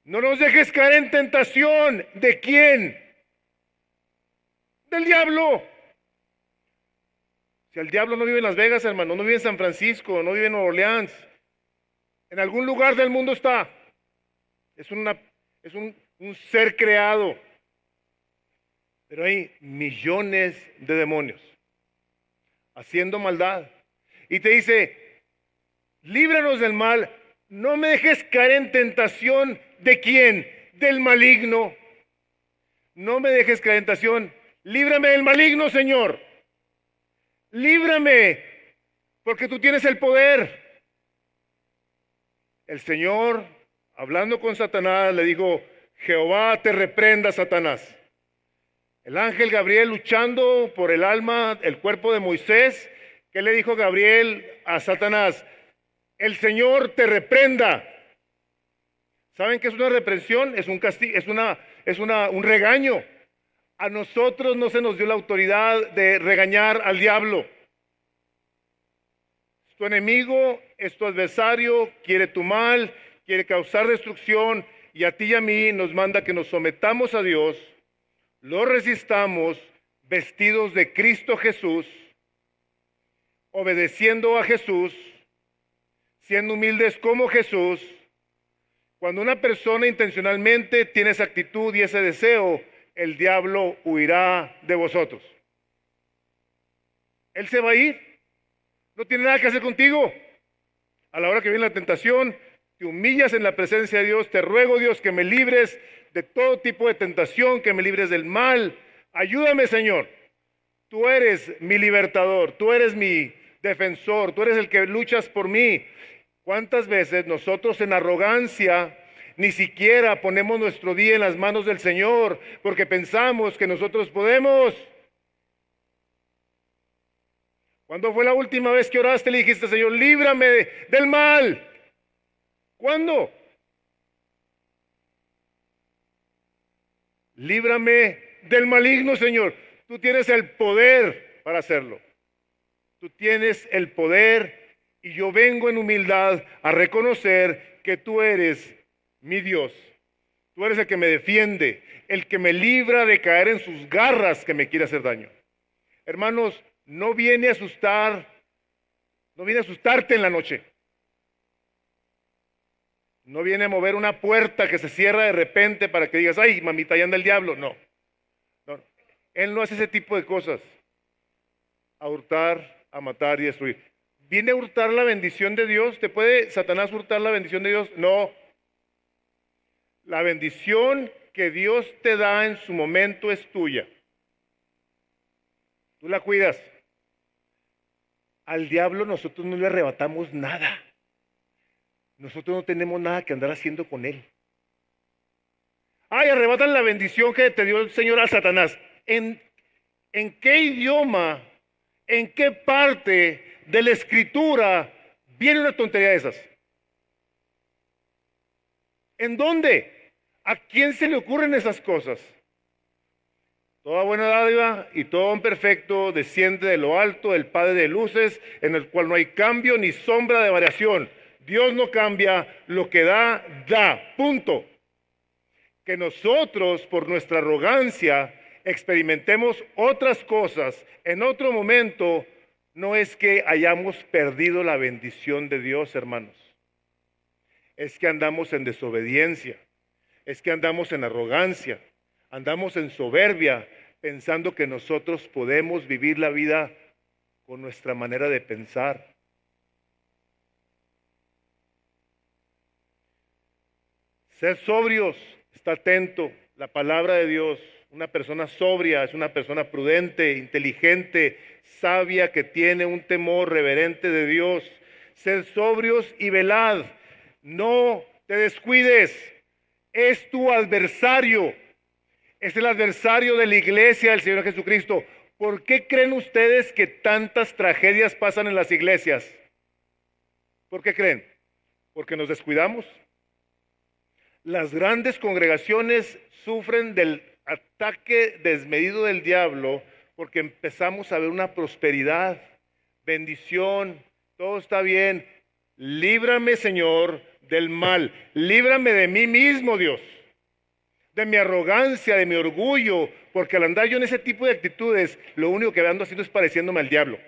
[SPEAKER 1] no nos dejes caer en tentación. ¿De quién? Del diablo. Si el diablo no vive en Las Vegas, hermano, no vive en San Francisco, no vive en Nueva Orleans, en algún lugar del mundo está. Es un ser creado. Pero hay millones de demonios haciendo maldad. Y te dice, líbranos del mal, no me dejes caer en tentación. ¿De quién? Del maligno. No me dejes caer en tentación. Líbrame del maligno, Señor. Líbrame, porque tú tienes el poder. El Señor, hablando con Satanás, le dijo, Jehová te reprenda, Satanás. El ángel Gabriel luchando por el alma, el cuerpo de Moisés, ¿qué le dijo Gabriel a Satanás? El Señor te reprenda. ¿Saben qué es una reprensión? Es un castigo, un regaño. A nosotros no se nos dio la autoridad de regañar al diablo. Es tu enemigo, es tu adversario, quiere tu mal, quiere causar destrucción y a ti y a mí nos manda que nos sometamos a Dios, lo resistamos vestidos de Cristo Jesús, obedeciendo a Jesús, siendo humildes como Jesús. Cuando una persona intencionalmente tiene esa actitud y ese deseo, el diablo huirá de vosotros. Él se va a ir. No tiene nada que hacer contigo. A la hora que viene la tentación, te humillas en la presencia de Dios. Te ruego, Dios, que me libres de todo tipo de tentación, que me libres del mal. Ayúdame, Señor. Tú eres mi libertador, tú eres mi defensor, tú eres el que luchas por mí. ¿Cuántas veces nosotros en arrogancia ni siquiera ponemos nuestro día en las manos del Señor porque pensamos que nosotros podemos? ¿Cuándo fue la última vez que oraste y le dijiste, Señor, líbrame del mal? ¿Cuándo? Líbrame del maligno, Señor. Tú tienes el poder para hacerlo. Tú tienes el poder y yo vengo en humildad a reconocer que tú eres mi Dios. Tú eres el que me defiende, el que me libra de caer en sus garras que me quiere hacer daño. Hermanos, no viene a asustarte en la noche. No viene a mover una puerta que se cierra de repente para que digas, ay, mamita, ya anda el diablo. No. Él no hace ese tipo de cosas. A hurtar, a matar y destruir. ¿Viene a hurtar la bendición de Dios? ¿Te puede Satanás hurtar la bendición de Dios? No. La bendición que Dios te da en su momento es tuya. Tú la cuidas. Al diablo nosotros no le arrebatamos nada. Nosotros no tenemos nada que andar haciendo con él. Ay, arrebatan la bendición que te dio el Señor a Satanás. ¿En qué idioma, en qué parte de la Escritura viene una tontería de esas? ¿En dónde? ¿A quién se le ocurren esas cosas? Toda buena dádiva y todo don perfecto desciende de lo alto, del Padre de luces, en el cual no hay cambio ni sombra de variación. Dios no cambia, lo que da, da. Punto. Que nosotros, por nuestra arrogancia, experimentemos otras cosas en otro momento, no es que hayamos perdido la bendición de Dios, hermanos. Es que andamos en desobediencia, es que andamos en arrogancia, andamos en soberbia, pensando que nosotros podemos vivir la vida con nuestra manera de pensar. Ser sobrios, está atento, la palabra de Dios. Una persona sobria es una persona prudente, inteligente, sabia, que tiene un temor reverente de Dios. Sed sobrios y velad, no te descuides, es tu adversario, es el adversario de la iglesia del Señor Jesucristo. ¿Por qué creen ustedes que tantas tragedias pasan en las iglesias? ¿Por qué creen? Porque nos descuidamos. Las grandes congregaciones sufren del ataque desmedido del diablo, porque empezamos a ver una prosperidad, bendición, todo está bien. Líbrame, Señor, del mal. Líbrame de mí mismo, Dios, de mi arrogancia, de mi orgullo, porque al andar yo en ese tipo de actitudes, lo único que ando haciendo es pareciéndome al diablo.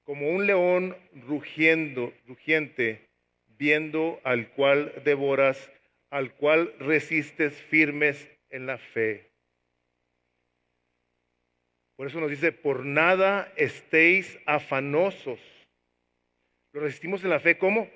[SPEAKER 1] Como un león rugiente, viendo al cual devoras, al cual resistes firmes en la fe. Por eso nos dice, por nada estéis afanosos. Lo resistimos en la fe, ¿cómo?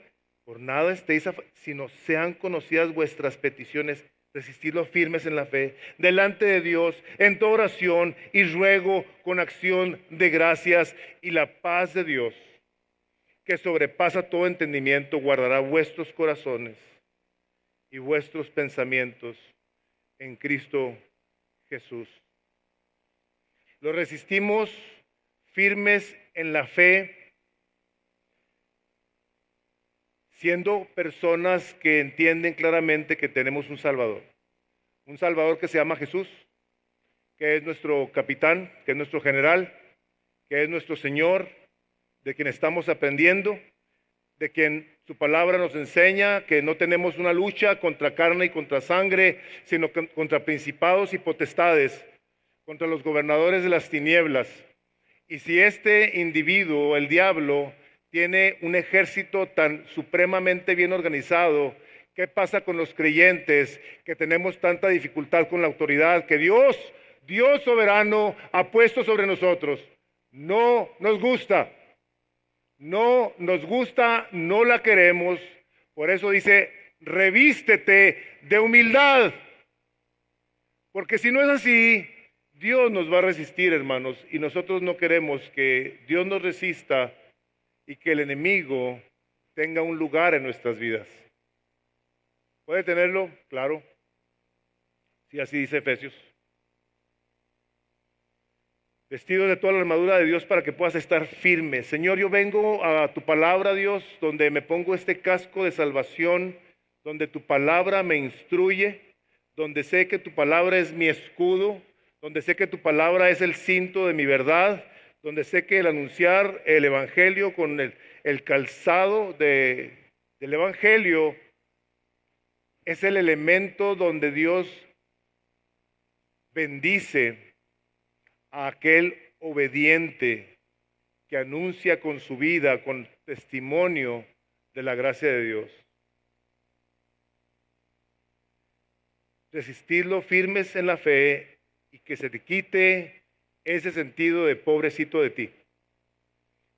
[SPEAKER 1] Por nada estéis afanosos, sino sean conocidas vuestras peticiones, resistirlo firmes en la fe, delante de Dios, en toda oración y ruego con acción de gracias, y la paz de Dios, que sobrepasa todo entendimiento, guardará vuestros corazones y vuestros pensamientos en Cristo Jesús. Lo resistimos firmes en la fe, siendo personas que entienden claramente que tenemos un Salvador que se llama Jesús, que es nuestro capitán, que es nuestro general, que es nuestro Señor, de quien estamos aprendiendo, de quien su palabra nos enseña que no tenemos una lucha contra carne y contra sangre, sino contra principados y potestades, contra los gobernadores de las tinieblas. Y si este individuo, el diablo, tiene un ejército tan supremamente bien organizado, ¿qué pasa con los creyentes que tenemos tanta dificultad con la autoridad que Dios soberano ha puesto sobre nosotros? No nos gusta, no la queremos. Por eso dice, revístete de humildad, porque si no es así, Dios nos va a resistir, hermanos, y nosotros no queremos que Dios nos resista y que el enemigo tenga un lugar en nuestras vidas. ¿Puede tenerlo? Claro. Sí, así dice Efesios. Vestido de toda la armadura de Dios para que puedas estar firme. Señor, yo vengo a tu palabra, Dios, donde me pongo este casco de salvación, donde tu palabra me instruye, donde sé que tu palabra es mi escudo, donde sé que tu palabra es el cinto de mi verdad, donde sé que el anunciar el evangelio con el calzado del evangelio es el elemento donde Dios bendice a aquel obediente que anuncia con su vida, con testimonio de la gracia de Dios. Resistirlo firmes en la fe y que se te quite ese sentido de pobrecito de ti.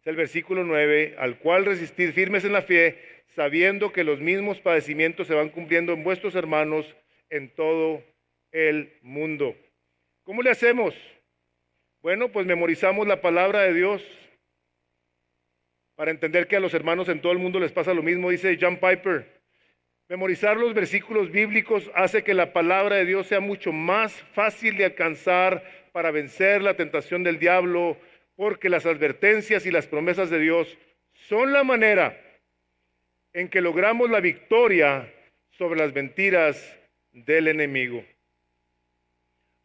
[SPEAKER 1] Es el versículo 9, al cual resistir firmes en la fe, sabiendo que los mismos padecimientos se van cumpliendo en vuestros hermanos en todo el mundo. ¿Cómo le hacemos? Bueno, pues memorizamos la palabra de Dios para entender que a los hermanos en todo el mundo les pasa lo mismo, dice John Piper. Memorizar los versículos bíblicos hace que la palabra de Dios sea mucho más fácil de alcanzar para vencer la tentación del diablo, porque las advertencias y las promesas de Dios son la manera en que logramos la victoria sobre las mentiras del enemigo.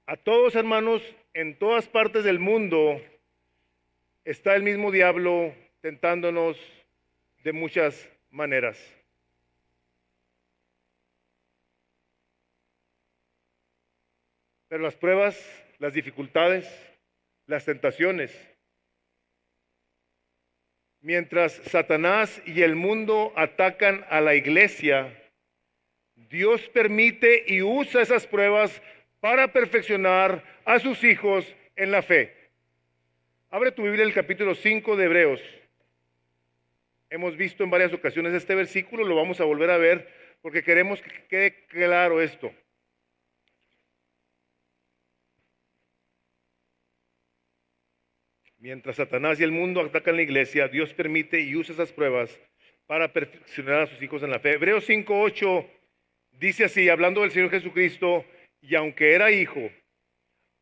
[SPEAKER 1] A todos, hermanos, en todas partes del mundo está el mismo diablo tentándonos de muchas maneras. Pero las pruebas, las dificultades, las tentaciones, mientras Satanás y el mundo atacan a la iglesia, Dios permite y usa esas pruebas para perfeccionar a sus hijos en la fe. Abre tu Biblia el capítulo 5 de Hebreos. Hemos visto en varias ocasiones este versículo, lo vamos a volver a ver porque queremos que quede claro esto. Mientras Satanás y el mundo atacan la iglesia, Dios permite y usa esas pruebas para perfeccionar a sus hijos en la fe. Hebreos 5:8 dice así, hablando del Señor Jesucristo, y aunque era hijo,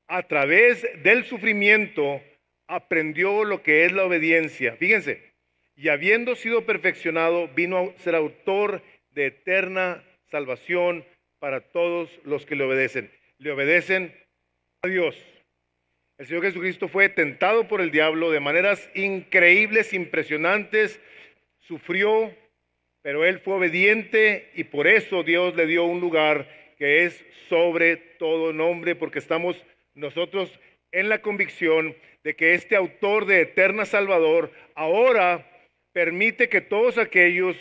[SPEAKER 1] a través del sufrimiento aprendió lo que es la obediencia. Fíjense, y habiendo sido perfeccionado, vino a ser autor de eterna salvación para todos los que le obedecen. Le obedecen a Dios. El Señor Jesucristo fue tentado por el diablo de maneras increíbles, impresionantes. Sufrió, pero Él fue obediente y por eso Dios le dio un lugar que es sobre todo nombre, porque estamos nosotros en la convicción de que este autor de eterna salvación ahora permite que todos aquellos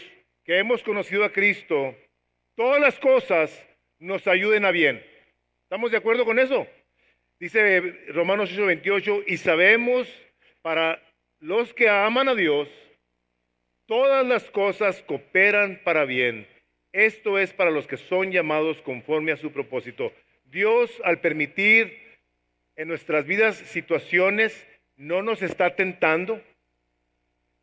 [SPEAKER 1] que hemos conocido a Cristo, todas las cosas nos ayuden a bien. ¿Estamos de acuerdo con eso? Dice Romanos 8:28, y sabemos para los que aman a Dios, todas las cosas cooperan para bien. Esto es para los que son llamados conforme a su propósito. Dios, al permitir en nuestras vidas situaciones, no nos está tentando.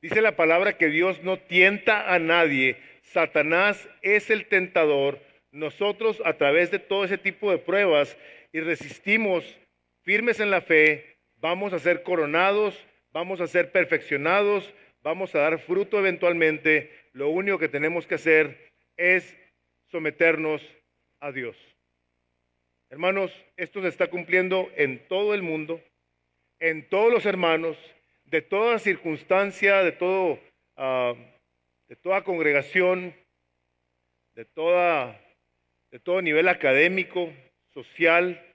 [SPEAKER 1] Dice la palabra que Dios no tienta a nadie. Satanás es el tentador. Nosotros, a través de todo ese tipo de pruebas y resistimos firmes en la fe, vamos a ser coronados, vamos a ser perfeccionados, vamos a dar fruto eventualmente. Lo único que tenemos que hacer es someternos a Dios. Hermanos, esto se está cumpliendo en todo el mundo, en todos los hermanos, de toda circunstancia, de toda congregación, de todo nivel académico, social.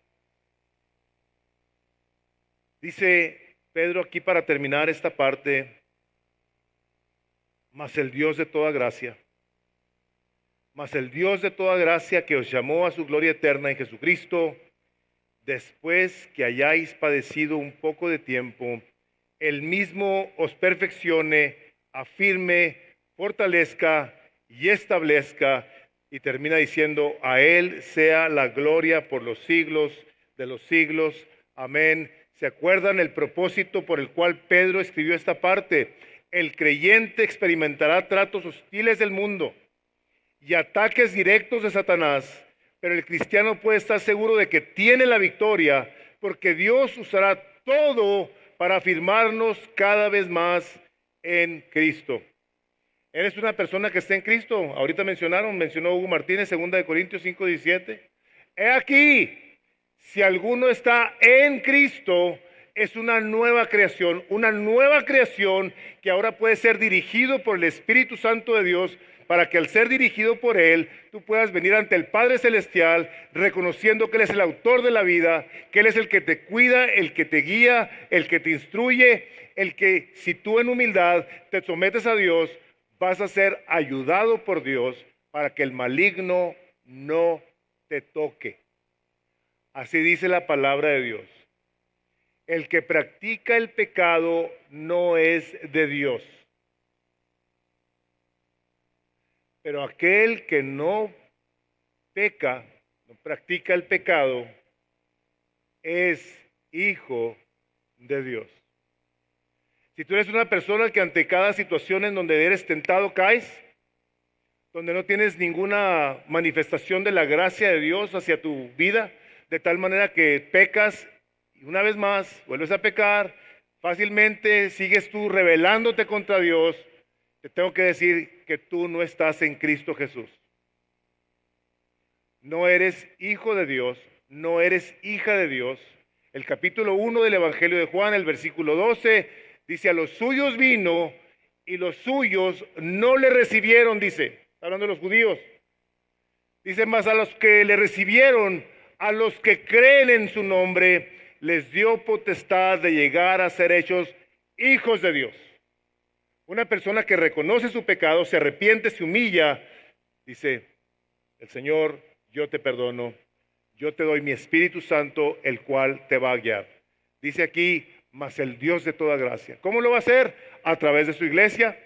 [SPEAKER 1] Dice Pedro aquí para terminar esta parte, mas el Dios de toda gracia, que os llamó a su gloria eterna en Jesucristo, después que hayáis padecido un poco de tiempo, Él mismo os perfeccione, afirme, fortalezca y establezca. Y termina diciendo, a Él sea la gloria por los siglos de los siglos. Amén. ¿Se acuerdan el propósito por el cual Pedro escribió esta parte? El creyente experimentará tratos hostiles del mundo y ataques directos de Satanás, pero el cristiano puede estar seguro de que tiene la victoria, porque Dios usará todo para afirmarnos cada vez más en Cristo. ¿Eres una persona que está en Cristo? Ahorita mencionó Hugo Martínez, 2 Corintios 5:17. He aquí, si alguno está en Cristo, es una nueva creación que ahora puede ser dirigido por el Espíritu Santo de Dios, para que al ser dirigido por Él, tú puedas venir ante el Padre Celestial, reconociendo que Él es el autor de la vida, que Él es el que te cuida, el que te guía, el que te instruye, el que si tú en humildad te sometes a Dios, vas a ser ayudado por Dios para que el maligno no te toque. Así dice la palabra de Dios. El que practica el pecado no es de Dios. Pero aquel que no peca, no practica el pecado, es hijo de Dios. Si tú eres una persona que ante cada situación en donde eres tentado caes, donde no tienes ninguna manifestación de la gracia de Dios hacia tu vida, de tal manera que pecas y una vez más vuelves a pecar, fácilmente sigues tú rebelándote contra Dios, te tengo que decir que tú no estás en Cristo Jesús. No eres hijo de Dios, no eres hija de Dios. El capítulo 1 del Evangelio de Juan, el versículo 12, dice, a los suyos vino y los suyos no le recibieron, dice, hablando de los judíos. Dice, más a los que le recibieron, a los que creen en su nombre, les dio potestad de llegar a ser hechos hijos de Dios. Una persona que reconoce su pecado, se arrepiente, se humilla, dice, el Señor, yo te perdono, yo te doy mi Espíritu Santo, el cual te va a guiar. Dice aquí, mas el Dios de toda gracia. ¿Cómo lo va a hacer? A través de su iglesia,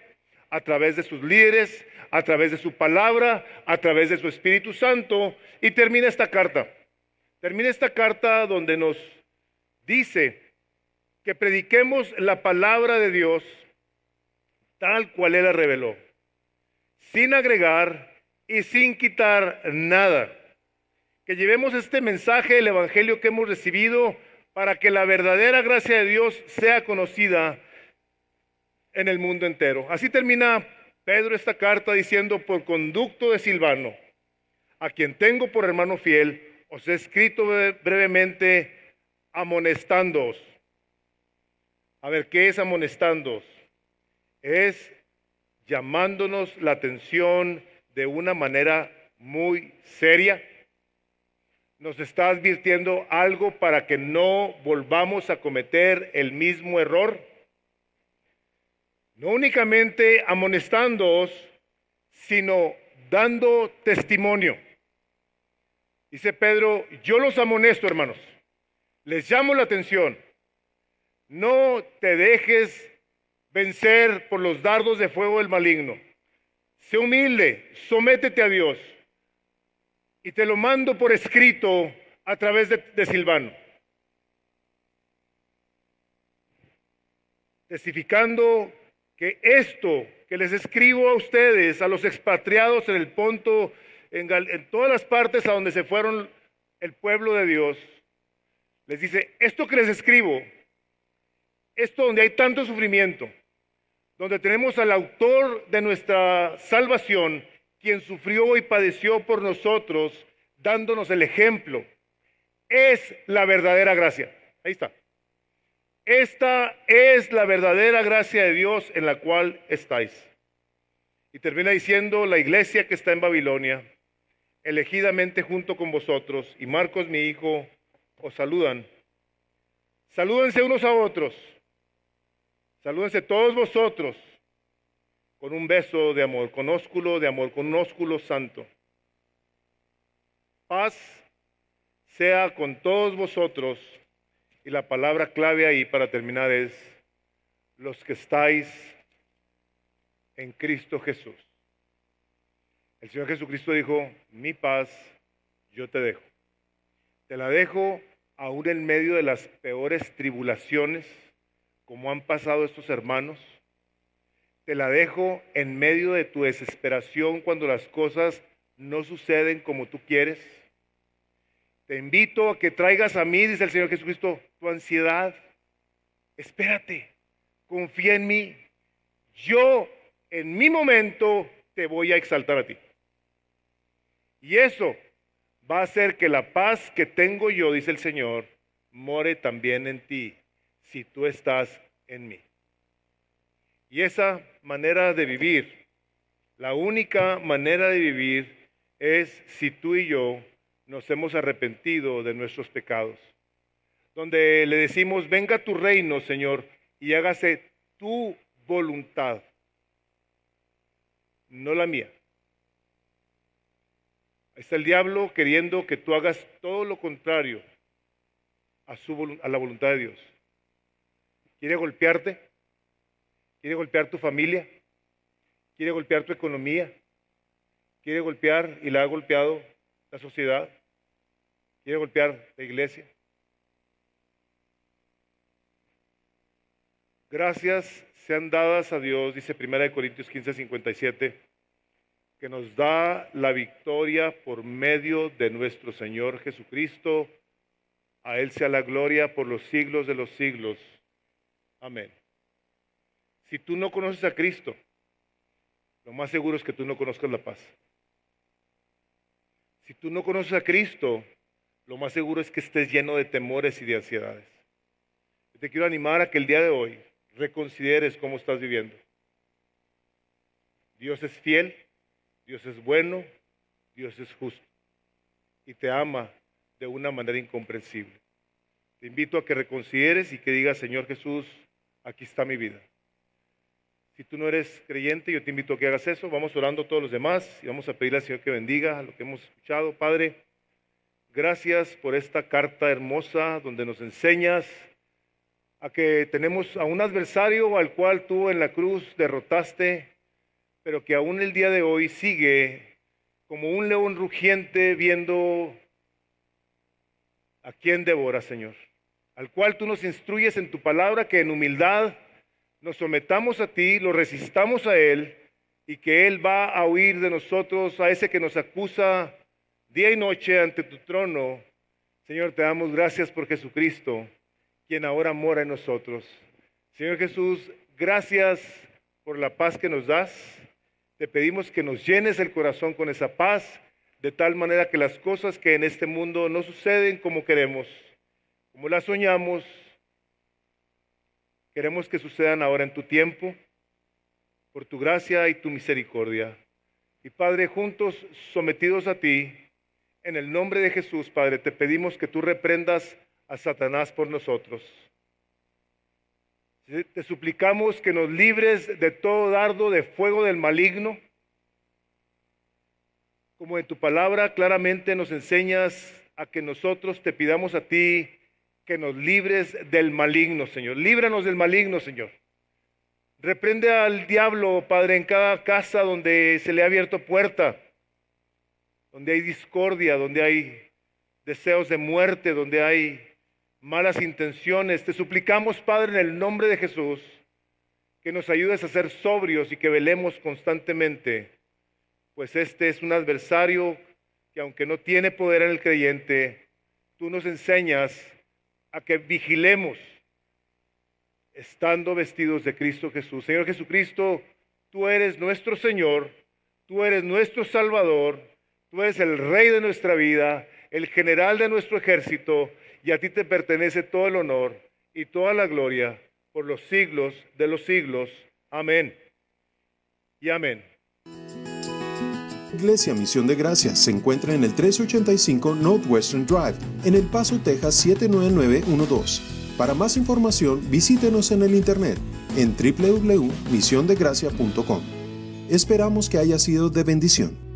[SPEAKER 1] a través de sus líderes, a través de su palabra, a través de su Espíritu Santo. Y termina esta carta. Termina esta carta donde nos dice que prediquemos la palabra de Dios tal cual Él la reveló, sin agregar y sin quitar nada. Que llevemos este mensaje del Evangelio que hemos recibido para que la verdadera gracia de Dios sea conocida en el mundo entero. Así termina Pedro esta carta diciendo: por conducto de Silvano, a quien tengo por hermano fiel, os he escrito brevemente amonestándoos. A ver, ¿qué es amonestándoos? Es llamándonos la atención de una manera muy seria. Nos está advirtiendo algo para que no volvamos a cometer el mismo error. No únicamente amonestándoos, sino dando testimonio. Dice Pedro: yo los amonesto, hermanos, les llamo la atención. No te dejes vencer por los dardos de fuego del maligno. Sé humilde, sométete a Dios. Y te lo mando por escrito a través de Silvano. Testificando que esto que les escribo a ustedes, a los expatriados en el Ponto, en todas las partes a donde se fueron el pueblo de Dios, les dice: esto que les escribo, esto donde hay tanto sufrimiento, donde tenemos al autor de nuestra salvación, quien sufrió y padeció por nosotros, dándonos el ejemplo, es la verdadera gracia. Ahí está. Esta es la verdadera gracia de Dios en la cual estáis. Y termina diciendo: la iglesia que está en Babilonia, elegidamente junto con vosotros, y Marcos mi hijo, os saludan. Salúdense unos a otros. Salúdense todos vosotros con un beso de amor, con ósculo de amor, con un ósculo santo. Paz sea con todos vosotros. Y la palabra clave ahí para terminar es: los que estáis en Cristo Jesús. El Señor Jesucristo dijo: mi paz yo te dejo. Te la dejo aún en medio de las peores tribulaciones, como han pasado estos hermanos. Te la dejo en medio de tu desesperación cuando las cosas no suceden como tú quieres. Te invito a que traigas a mí, dice el Señor Jesucristo, tu ansiedad. Espérate, confía en mí. Yo en mi momento te voy a exaltar a ti. Y eso va a hacer que la paz que tengo yo, dice el Señor, more también en ti, si tú estás en mí. Y esa manera de vivir, la única manera de vivir, es si tú y yo nos hemos arrepentido de nuestros pecados. Donde le decimos: venga tu reino, Señor, y hágase tu voluntad, no la mía. Ahí está el diablo queriendo que tú hagas todo lo contrario a la voluntad de Dios. Quiere golpearte. Quiere golpear tu familia, quiere golpear tu economía, quiere golpear, y la ha golpeado, la sociedad, quiere golpear la iglesia. Gracias sean dadas a Dios, dice 1 Corintios 15:57, que nos da la victoria por medio de nuestro Señor Jesucristo. A Él sea la gloria por los siglos de los siglos. Amén. Si tú no conoces a Cristo, lo más seguro es que tú no conozcas la paz. Si tú no conoces a Cristo, lo más seguro es que estés lleno de temores y de ansiedades. Yo te quiero animar a que el día de hoy reconsideres cómo estás viviendo. Dios es fiel, Dios es bueno, Dios es justo y te ama de una manera incomprensible. Te invito a que reconsideres y que digas: Señor Jesús, aquí está mi vida. Si tú no eres creyente, yo te invito a que hagas eso. Vamos orando todos los demás y vamos a pedirle al Señor que bendiga lo que hemos escuchado. Padre, gracias por esta carta hermosa donde nos enseñas a que tenemos a un adversario al cual tú en la cruz derrotaste, pero que aún el día de hoy sigue como un león rugiente viendo a quién devora, Señor. Al cual tú nos instruyes en tu palabra que en humildad nos sometamos a ti, lo resistamos a Él, y que Él va a huir de nosotros, a ese que nos acusa día y noche ante tu trono. Señor, te damos gracias por Jesucristo, quien ahora mora en nosotros. Señor Jesús, gracias por la paz que nos das. Te pedimos que nos llenes el corazón con esa paz, de tal manera que las cosas que en este mundo no suceden como queremos, como las soñamos, queremos que sucedan ahora en tu tiempo, por tu gracia y tu misericordia. Y Padre, juntos, sometidos a ti, en el nombre de Jesús, Padre, te pedimos que tú reprendas a Satanás por nosotros. Te suplicamos que nos libres de todo dardo de fuego del maligno. Como en tu palabra claramente nos enseñas a que nosotros te pidamos a ti que nos libres del maligno, Señor. Líbranos del maligno, Señor. Reprende al diablo, Padre, en cada casa donde se le ha abierto puerta, donde hay discordia, donde hay deseos de muerte, donde hay malas intenciones. Te suplicamos, Padre, en el nombre de Jesús, que nos ayudes a ser sobrios y que velemos constantemente, pues este es un adversario que, aunque no tiene poder en el creyente, tú nos enseñas a que vigilemos estando vestidos de Cristo Jesús. Señor Jesucristo, tú eres nuestro Señor, tú eres nuestro Salvador, tú eres el Rey de nuestra vida, el general de nuestro ejército, y a ti te pertenece todo el honor y toda la gloria por los siglos de los siglos. Amén y amén.
[SPEAKER 2] Iglesia Misión de Gracia se encuentra en el 1385 Northwestern Drive, en El Paso, Texas 79912. Para más información, visítenos en el internet en www.misiondegracia.com. Esperamos que haya sido de bendición.